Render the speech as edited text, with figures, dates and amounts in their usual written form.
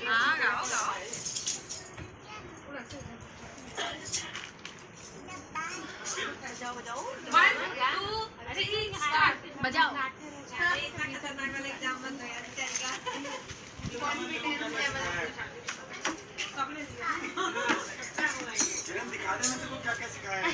हाँ गाओ गाओ। बजाओ बजाओ। 1 2 3 स्टार्ट। बजाओ। खतरनाक वाला एग्जाम मत दो यार चलेगा। किरण दिखा देना तेरे को क्या क्या सिखाया है।